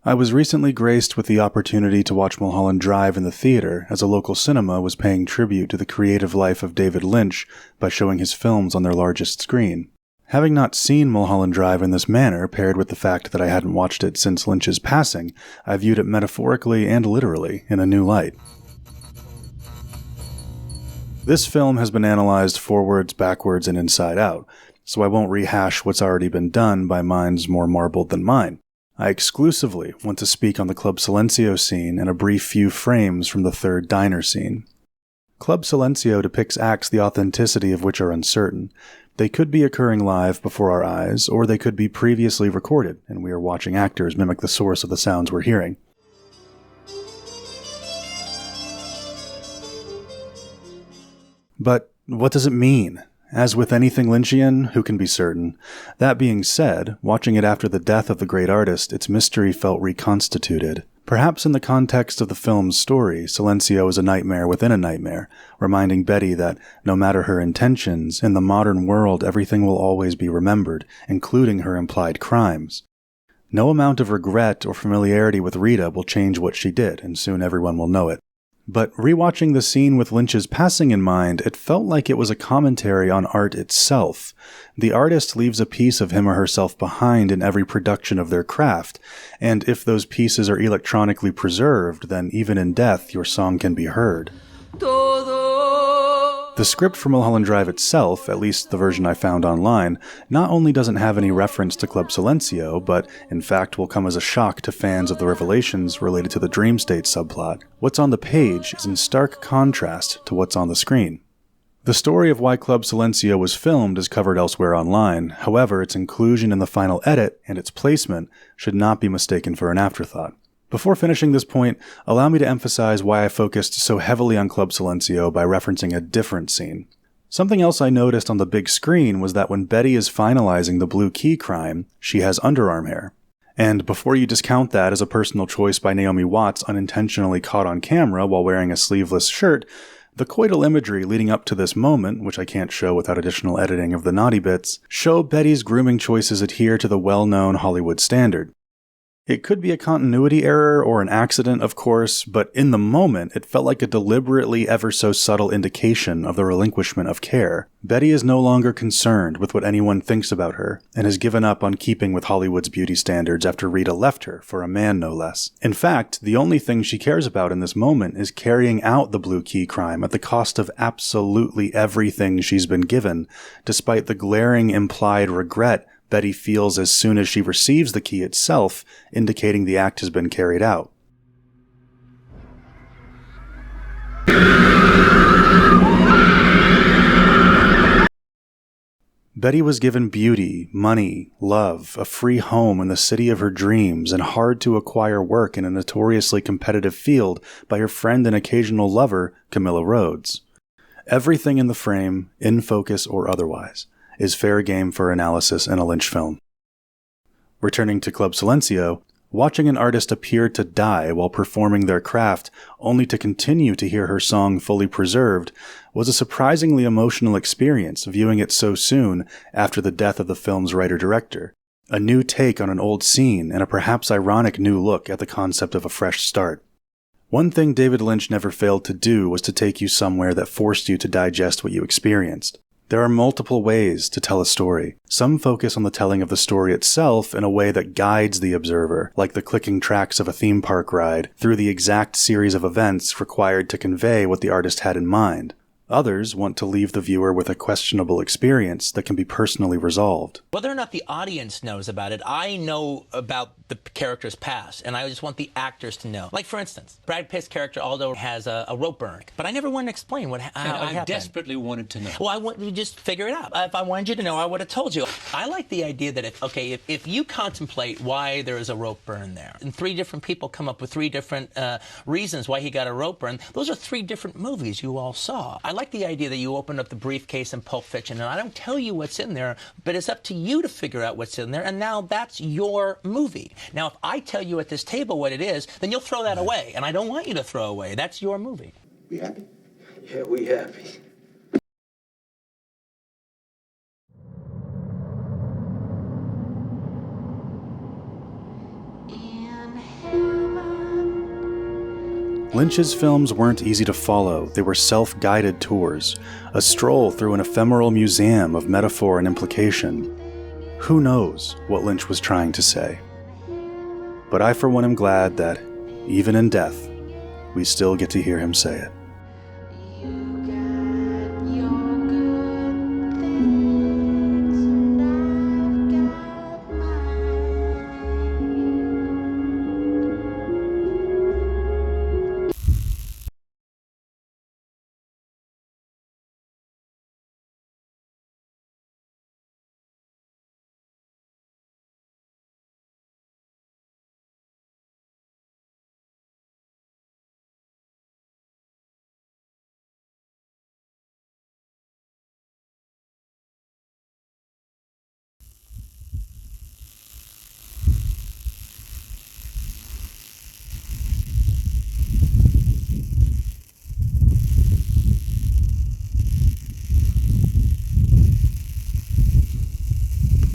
I was recently graced with the opportunity to watch Mulholland Drive in the theater as a local cinema was paying tribute to the creative life of David Lynch by showing his films on their largest screen. Having not seen Mulholland Drive in this manner, paired with the fact that I hadn't watched it since Lynch's passing, I viewed it metaphorically and literally in a new light. This film has been analyzed forwards, backwards, and inside out, so I won't rehash what's already been done by minds more marbled than mine. I exclusively want to speak on the Club Silencio scene and a brief few frames from the third diner scene. Club Silencio depicts acts the authenticity of which are uncertain. They could be occurring live before our eyes, or they could be previously recorded, and we are watching actors mimic the source of the sounds we're hearing. But what does it mean? As with anything Lynchian, who can be certain? That being said, watching it after the death of the great artist, its mystery felt reconstituted. Perhaps in the context of the film's story, Silencio is a nightmare within a nightmare, reminding Betty that, no matter her intentions, in the modern world everything will always be remembered, including her implied crimes. No amount of regret or familiarity with Rita will change what she did, and soon everyone will know it. But rewatching the scene with Lynch's passing in mind, it felt like it was a commentary on art itself. The artist leaves a piece of him or herself behind in every production of their craft, and if those pieces are electronically preserved, then even in death your song can be heard. The script for Mulholland Drive itself, at least the version I found online, not only doesn't have any reference to Club Silencio, but in fact will come as a shock to fans of the revelations related to the dream state subplot. What's on the page is in stark contrast to what's on the screen. The story of why Club Silencio was filmed is covered elsewhere online, however its inclusion in the final edit and its placement should not be mistaken for an afterthought. Before finishing this point, allow me to emphasize why I focused so heavily on Club Silencio by referencing a different scene. Something else I noticed on the big screen was that when Betty is finalizing the blue key crime, she has underarm hair. And before you discount that as a personal choice by Naomi Watts unintentionally caught on camera while wearing a sleeveless shirt, the coital imagery leading up to this moment, which I can't show without additional editing of the naughty bits, show Betty's grooming choices adhere to the well-known Hollywood standard. It could be a continuity error or an accident, of course, but in the moment, it felt like a deliberately ever so subtle indication of the relinquishment of care. Betty is no longer concerned with what anyone thinks about her, and has given up on keeping with Hollywood's beauty standards after Rita left her, for a man no less. In fact, the only thing she cares about in this moment is carrying out the blue key crime at the cost of absolutely everything she's been given, despite the glaring implied regret Betty feels as soon as she receives the key itself, indicating the act has been carried out. Betty was given beauty, money, love, a free home in the city of her dreams, and hard-to-acquire work in a notoriously competitive field by her friend and occasional lover, Camilla Rhodes. Everything in the frame, in focus or otherwise, is fair game for analysis in a Lynch film. Returning to Club Silencio, watching an artist appear to die while performing their craft only to continue to hear her song fully preserved was a surprisingly emotional experience viewing it so soon after the death of the film's writer-director. A new take on an old scene and a perhaps ironic new look at the concept of a fresh start. One thing David Lynch never failed to do was to take you somewhere that forced you to digest what you experienced. There are multiple ways to tell a story. Some focus on the telling of the story itself in a way that guides the observer, like the clicking tracks of a theme park ride, through the exact series of events required to convey what the artist had in mind. Others want to leave the viewer with a questionable experience that can be personally resolved. Whether or not the audience knows about it, I know about the character's past, and I just want the actors to know. Like, for instance, Brad Pitt's character Aldo has a rope burn, but I never wanted to explain how it happened. I desperately wanted to know. Well, I wanted to just figure it out. If I wanted you to know, I would have told you. I like the idea that if you contemplate why there is a rope burn there, and 3 different people come up with 3 different reasons why he got a rope burn, those are 3 different movies you all saw. I like the idea that you open up the briefcase in Pulp Fiction, and I don't tell you what's in there, but it's up to you to figure out what's in there, and now that's your movie. Now, if I tell you at this table what it is, then you'll throw that away, and I don't want you to throw away. That's your movie. We happy? Yeah, we happy. Inhale. Lynch's films weren't easy to follow. They were self-guided tours, a stroll through an ephemeral museum of metaphor and implication. Who knows what Lynch was trying to say? But I, for one, am glad that, even in death, we still get to hear him say it.